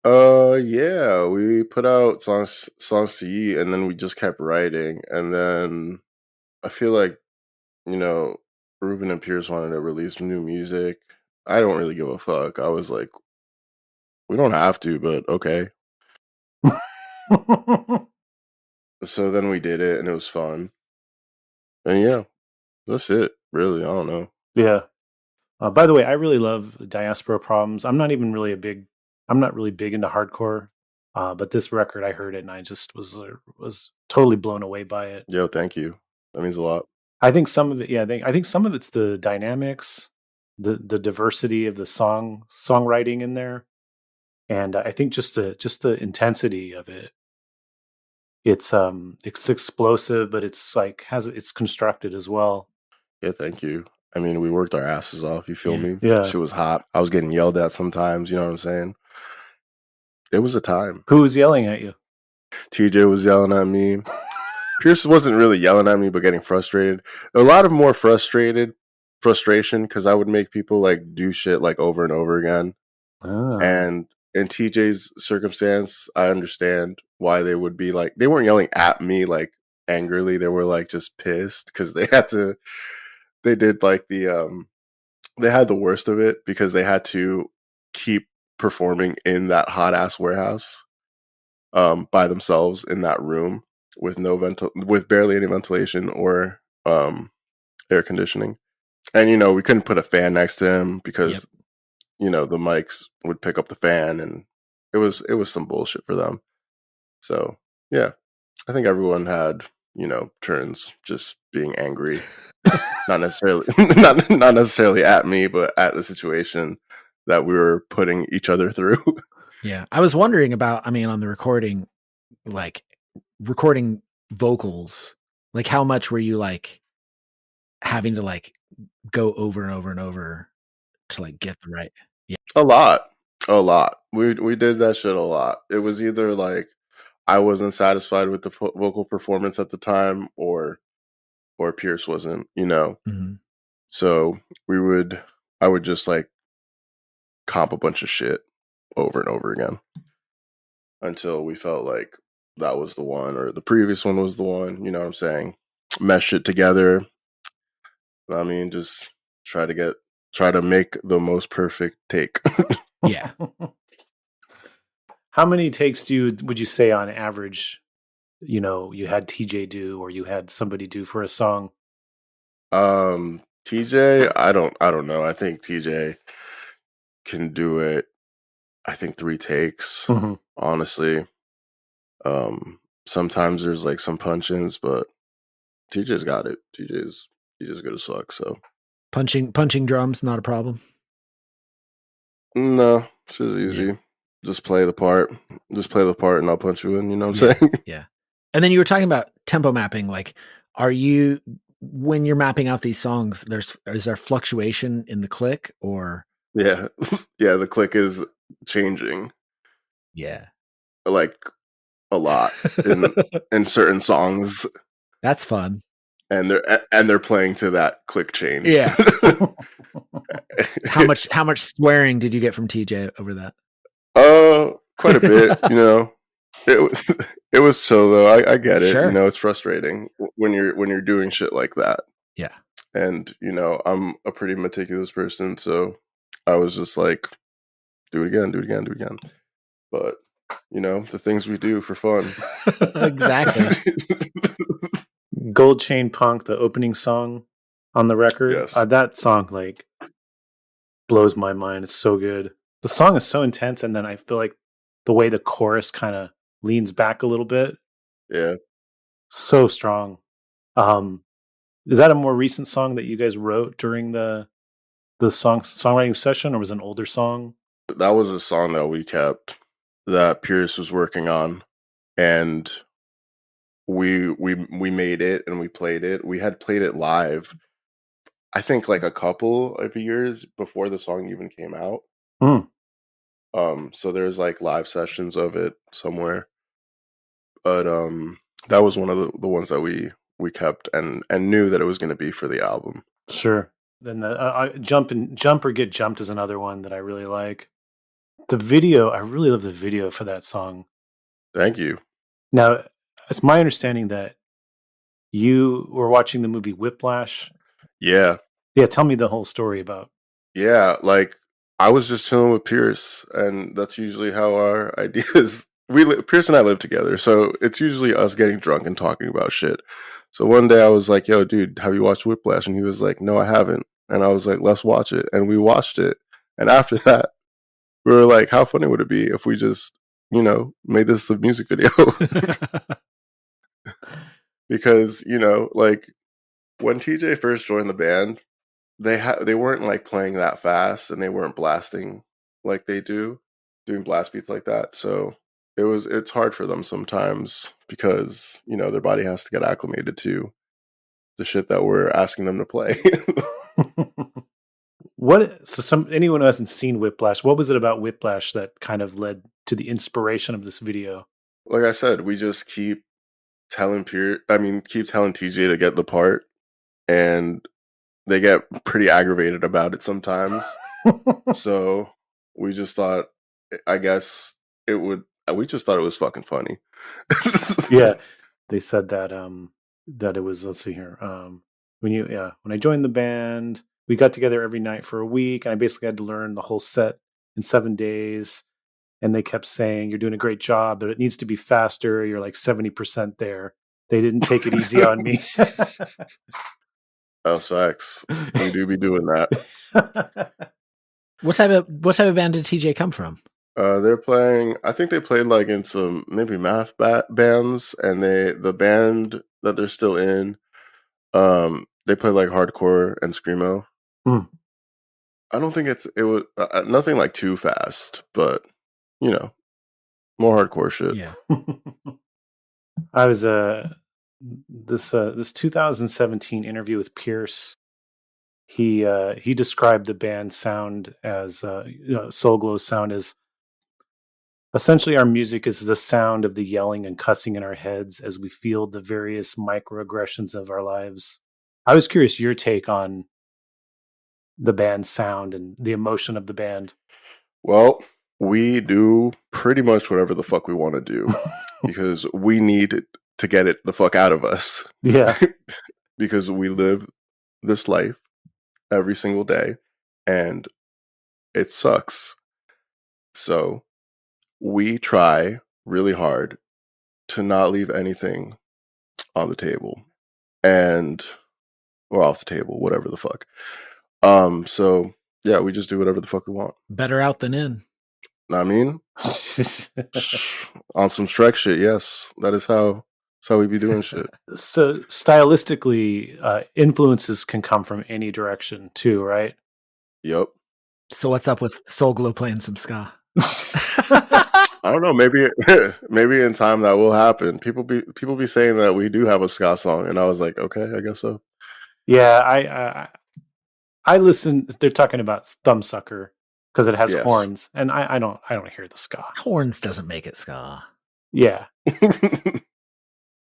Yeah, we put out songs to ye, and then we just kept writing, and then I feel like, you know, Ruben and Pierce wanted to release new music. I don't really give a fuck. I was like, we don't have to, but okay. So then we did it, and it was fun. And yeah, that's it. Really, I don't know. Yeah. By the way, I really love Diaspora Problems. I'm not even really a big I'm not really big into hardcore, but this record I heard it and I just was totally blown away by it. Yo, thank you. That means a lot. I think some of it, I think some of it's the dynamics, the diversity of the songwriting in there, and I think just the intensity of it. It's explosive, but it's like it's constructed as well. Yeah, thank you. I mean, we worked our asses off. You feel me? Yeah. Shit was hot. I was getting yelled at sometimes. You know what I'm saying? It was a time. Who was yelling at you? TJ was yelling at me. Pierce wasn't really yelling at me, but getting frustrated. A lot of more frustration because I would make people like do shit like over and over again. And in TJ's circumstance, I understand why they would be like, they weren't yelling at me like angrily. They were like just pissed because they did like they had the worst of it because they had to keep performing in that hot ass warehouse by themselves in that room with with barely any ventilation or air conditioning. And we couldn't put a fan next to him because the mics would pick up the fan, and it was some bullshit for them. So yeah, I think everyone had turns just being angry, not necessarily not necessarily at me, but at the situation that we were putting each other through. Yeah, I was wondering about. I mean, on the recording, like recording vocals, like how much were you like having to like go over and over and over to like get the right? Yeah, a lot. We did that shit a lot. It was either like I wasn't satisfied with the vocal performance at the time, or Pierce wasn't. Mm-hmm. So I would just like comp a bunch of shit over and over again until we felt like that was the one, or the previous one was the one. You know what I'm saying? Mesh it together. I mean, just try to make the most perfect take. Yeah. How many takes would you say on average, you had TJ do, or you had somebody do for a song? TJ, I don't know. I think TJ can do it. I think 3 takes, honestly. Sometimes there's like some punch-ins, but TJ's got it. He's just good as fuck. So punching drums, not a problem. No, it's just easy. Yeah. Just play the part, and I'll punch you in. You know what I'm saying? Yeah. And then you were talking about tempo mapping. Like, when you're mapping out these songs, is there fluctuation in the click, or? Yeah, yeah. The click is changing. Yeah, like a lot in certain songs. That's fun. And they're playing to that click change. Yeah. How much swearing did you get from TJ over that? Quite a bit. It was chill though. I get it. Sure. It's frustrating when you're doing shit like that. Yeah. And I'm a pretty meticulous person, so I was just like, do it again. But the things we do for fun. Exactly. Gold Chain Punk, the opening song on the record. Yes. That song like blows my mind. It's so good. The song is so intense, and then I feel like the way the chorus kind of leans back a little bit. Yeah. So strong. Is that a more recent song that you guys wrote during the songwriting session, or was it an older song? That was a song that we kept, that Pierce was working on, and we made it and we played it. We had played it live, I think, like a couple of years before the song even came out. So there's like live sessions of it somewhere, but that was one of the ones that we kept and knew that it was going to be for the album. Sure. Then the Jump or Get Jumped is another one that I really like. The video, I really love the video for that song. Thank you. Now, it's my understanding that you were watching the movie Whiplash. Yeah. Yeah, tell me the whole story about. Yeah, like I was just chilling with Pierce, and that's usually how our ideas. Pierce and I live together, so it's usually us getting drunk and talking about shit. So one day I was like, "Yo, dude, have you watched Whiplash?" And he was like, "No, I haven't." And I was like, "Let's watch it." And we watched it. And after that, we were like, how funny would it be if we just, made this the music video? Because, like when TJ first joined the band, they weren't like playing that fast and they weren't blasting like they do, doing blast beats like that. So it's hard for them sometimes because, their body has to get acclimated to the shit that we're asking them to play. Anyone who hasn't seen Whiplash, what was it about Whiplash that kind of led to the inspiration of this video? Like I said, we just keep telling TJ to get the part, and they get pretty aggravated about it sometimes. So we just thought, we just thought it was fucking funny. Yeah, they said that that it was. Let's see here. When I joined the band, we got together every night for a week, and I basically had to learn the whole set in 7 days. And they kept saying, "You're doing a great job, but it needs to be faster. You're like 70% there." They didn't take it easy on me. That's facts. We do be doing that. What type of band did TJ come from? They're playing. I think they played like in some maybe math bands, and the band that they're still in, they play like hardcore and screamo. I don't think it was nothing like too fast, but more hardcore shit. Yeah. I was this 2017 interview with Pierce. He described the band's sound as Soul Glow's sound as essentially our music is the sound of the yelling and cussing in our heads as we feel the various microaggressions of our lives. I was curious your take on the band's sound and the emotion of the band. Well, we do pretty much whatever the fuck we want to do because we need to get it the fuck out of us. Yeah. Because we live this life every single day and it sucks. So we try really hard to not leave anything on the table or off the table, whatever the fuck. So yeah, we just do whatever the fuck we want. Better out than in. I mean, on some Shrek shit, yes. That's how we be doing shit. So stylistically, influences can come from any direction too, right? Yep. So what's up with Soul Glow playing some ska? I don't know. Maybe in time that will happen. People be saying that we do have a ska song, and I was like, okay, I guess so. Yeah, I listen. They're talking about Thumbsucker because it has horns, and I don't hear the ska. Horns doesn't make it ska. Yeah,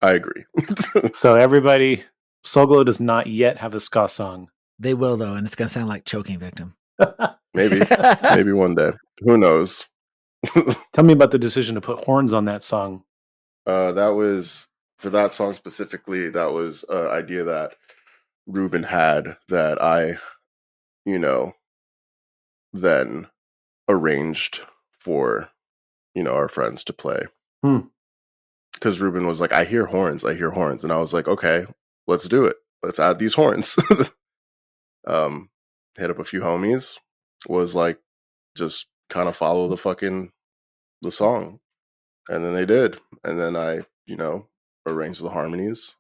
I agree. So everybody, Soul Glow does not yet have a ska song. They will though, and it's gonna sound like Choking Victim. Maybe one day. Who knows? Tell me about the decision to put horns on that song. That was for that song specifically. That was an idea that Ruben had that I, then arranged for, our friends to play. Because Ruben was like, I hear horns. And I was like, okay, let's do it. Let's add these horns. Hit up a few homies, was like, just kind of follow the song. And then they did. And then I, arranged the harmonies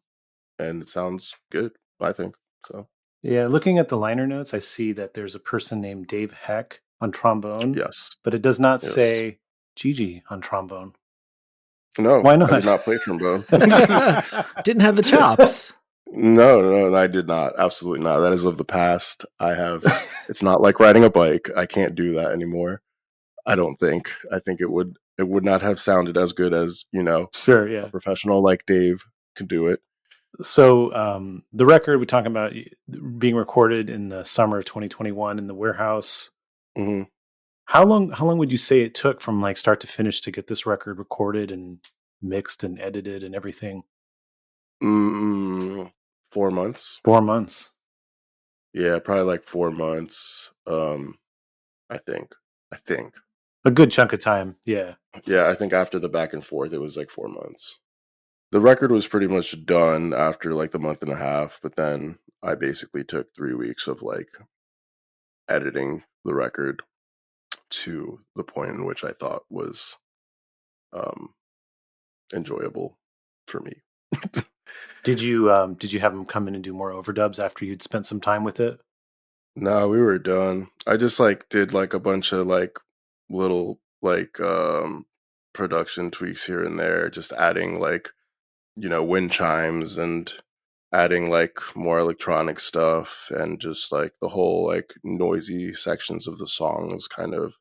and it sounds good, I think. So yeah, looking at the liner notes, I see that there's a person named Dave Heck on trombone. Yes. But it does not say GG on trombone. No. Why not? I did not play trombone. Didn't have the chops. No, I did not. Absolutely not. That is of the past. It's not like riding a bike. I can't do that anymore. I don't think. I think it would not have sounded as good as, sure, yeah, a professional like Dave could do it. So the record we're talking about being recorded in the summer of 2021 in the warehouse. Mm-hmm. How long would you say it took from like start to finish to get this record recorded and mixed and edited and everything? 4 months. 4 months. Yeah, probably like 4 months. I think. A good chunk of time. Yeah. Yeah, I think after the back and forth, it was like 4 months. The record was pretty much done after like the month and a half, but then I basically took 3 weeks of like editing the record to the point in which I thought was enjoyable for me. Did you have them come in and do more overdubs after you'd spent some time with it? No, we were done. I just like did like a bunch of like little like production tweaks here and there, just adding like, you know, wind chimes and adding like more electronic stuff, and just like the whole like noisy sections of the song was kind of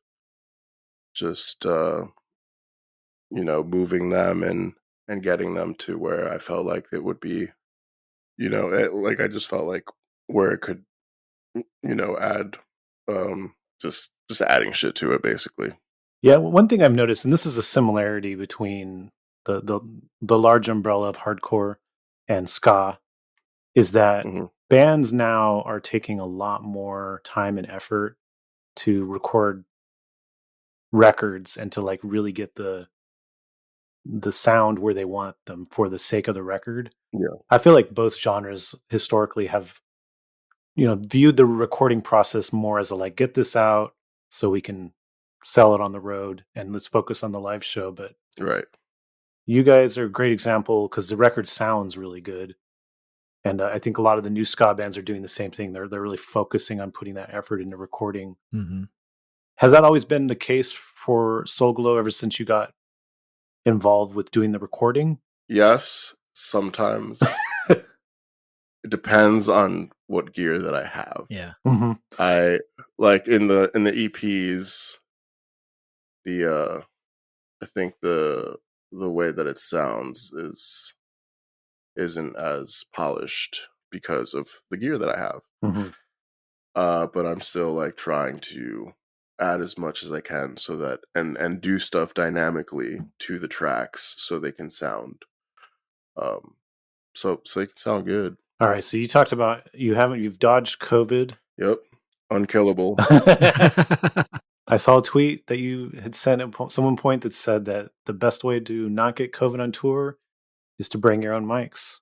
just you know, moving them and getting them to where I felt like it would be, you know, like I just felt like where it could, you know, add just adding shit to it basically. Yeah, one thing I've noticed, and this is a similarity between the large umbrella of hardcore and ska, is that bands now are taking a lot more time and effort to record records and to like really get the sound where they want them for the sake of the record. Yeah. I feel like both genres historically have, you know, viewed the recording process more as a like, get this out so we can sell it on the road and let's focus on the live show. But Right. you guys are a great example because the record sounds really good. And I think a lot of the new ska bands are doing the same thing. They're really focusing on putting that effort into recording. Mm-hmm. Has that always been the case for Soul Glow ever since you got involved with doing the recording? Yes, sometimes. It depends on what gear that I have. Yeah. Mm-hmm. I like in the EPs, I think the way that it sounds isn't as polished because of the gear that I have. Mm-hmm. But I'm still like trying to add as much as I can so that and do stuff dynamically to the tracks so they can sound so they can sound good. All right. So you talked about you've dodged COVID. Yep. Unkillable. I saw a tweet that you had sent at some point that said that the best way to not get COVID on tour is to bring your own mics.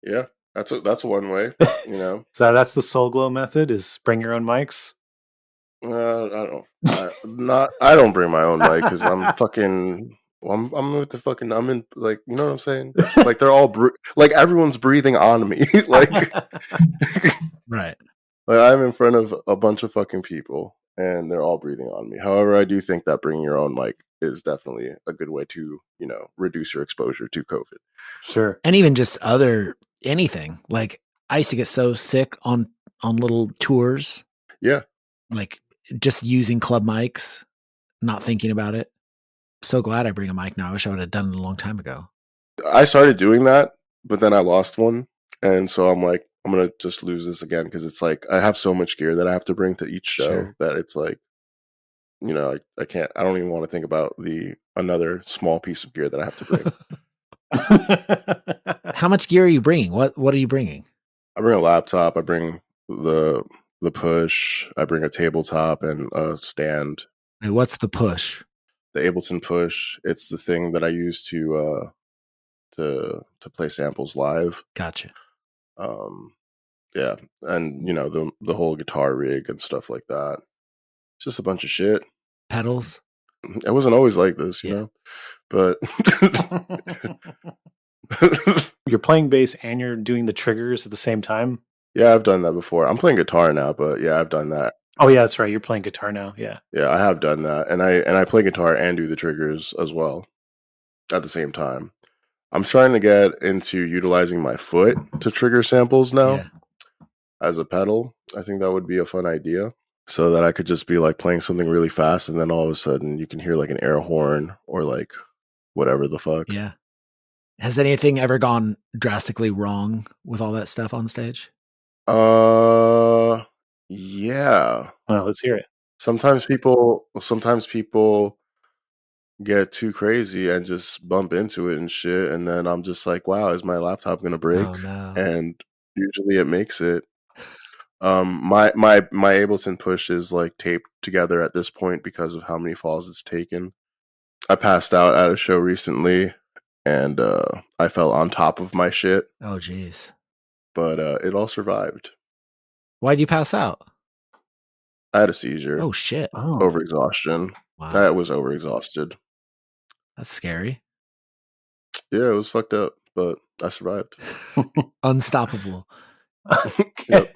Yeah, that's one way, you know. So that's the Soul Glow method, is bring your own mics. I don't bring my own mic because I'm fucking. I'm with the fucking. I'm in like, you know what I'm saying. Like they're all like everyone's breathing on me. Like Right. Like I'm in front of a bunch of fucking people and they're all breathing on me. However, I do think that bringing your own mic is definitely a good way to, you know, reduce your exposure to COVID. Sure. And even just anything. Like I used to get so sick on little tours. Yeah. Like just using club mics, not thinking about it. So glad I bring a mic now. I wish I would have done it a long time ago. I started doing that, but then I lost one. And so I'm like, I'm going to just lose this again because it's like I have so much gear that I have to bring to each show that it's like, you know, I can't, I don't even want to think about another small piece of gear that I have to bring. How much gear are you bringing? What are you bringing? I bring a laptop. I bring the push. I bring a tabletop and a stand. And what's the push? The Ableton push. It's the thing that I use to play samples live. Gotcha. Yeah, and you know the whole guitar rig and stuff like that. It's just a bunch of shit. Pedals. It wasn't always like this, you know, but you're playing bass and you're doing the triggers at the same time. Yeah, I've done that before. I'm playing guitar now, but yeah, I've done that. Oh yeah, that's right. You're playing guitar now. Yeah. Yeah, I have done that, and I play guitar and do the triggers as well at the same time. I'm trying to get into utilizing my foot to trigger samples now as a pedal. I think that would be a fun idea, so that I could just be like playing something really fast, and then all of a sudden you can hear like an air horn or like whatever the fuck. Yeah. Has anything ever gone drastically wrong with all that stuff on stage? Yeah. Well, let's hear it. Sometimes people get too crazy and just bump into it and shit, and then I'm just like, wow, is my laptop gonna break? Oh no. And usually it makes it. My Ableton push is like taped together at this point because of how many falls it's taken. I passed out at a show recently and I fell on top of my shit. Oh jeez. But it all survived. Why'd you pass out? I had a seizure. Oh shit! Oh, Overexhaustion. Wow, I was overexhausted. that's scary. Yeah, it was fucked up, but I survived. Unstoppable. Yep.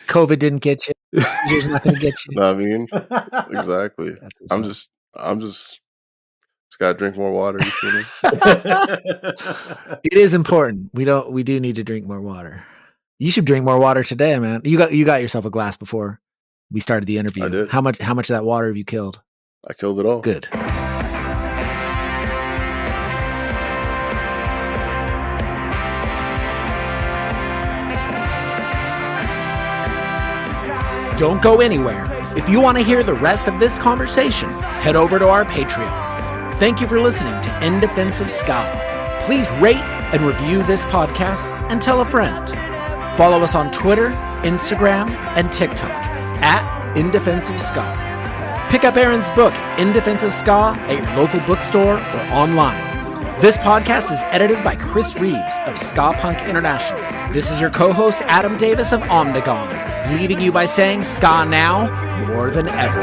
COVID didn't get you. It's not going to get you. No, I mean, exactly. That's what's I'm up. just gotta drink more water. You feel me? It is important. We do need to drink more water. You should drink more water today, man. You got yourself a glass before we started the interview. I did. How much of that water have you killed? I killed it all. Good. Don't go anywhere. If you want to hear the rest of this conversation, head over to our Patreon. Thank you for listening to In Defense of Ska. Please rate and review this podcast and tell a friend. Follow us on Twitter, Instagram, and TikTok at In Defense of Ska. Pick up Aaron's book, In Defense of Ska, at your local bookstore or online. This podcast is edited by Chris Reeves of Ska Punk International. This is your co-host, Adam Davis of Omnigone, leaving you by saying ska now more than ever.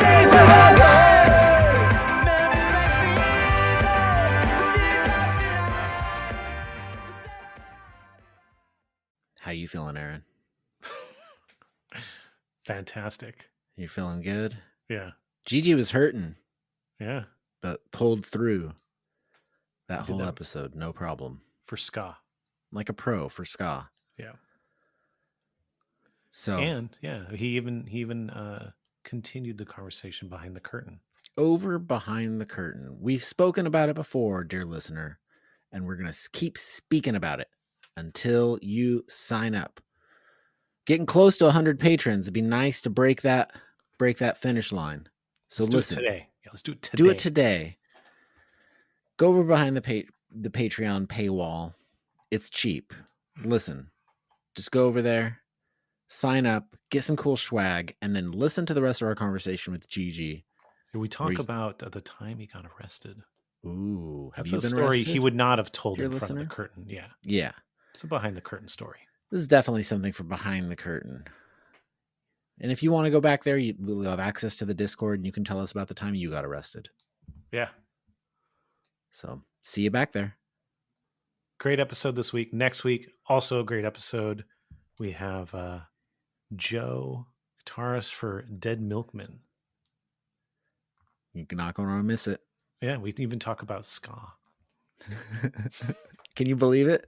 How you feeling, Aaron? Fantastic. You feeling good? Yeah. GG was hurting, Yeah. but pulled through that Did whole that. episode, no problem. For ska. Like a pro for ska. Yeah. So And yeah, he even continued the conversation behind the curtain. over behind the curtain. We've spoken about it before, dear listener, and we're going to keep speaking about it until you sign up. Getting close to 100 patrons. It'd be nice to break that finish line. So Let's listen, do it today. Yeah, let's do it today. do it today. Go over behind the Patreon paywall. It's cheap. Listen, just go over there, sign up, get some cool swag, and then listen to the rest of our conversation with GG. We talk about the time he got arrested. Ooh, have That's you a been story arrested? he would not have told Dear in front of listener? the curtain. Yeah. Yeah, It's a behind the curtain story. this is definitely something for behind the curtain. And if you want to go back there, we'll have access to the Discord, and you can tell us about the time you got arrested. Yeah. So see you back there. Great episode this week. Next week, also a great episode. We have Joe, guitarist for Dead Milkmen. You're not going to miss it. Yeah, we even talk about ska. Can you believe it?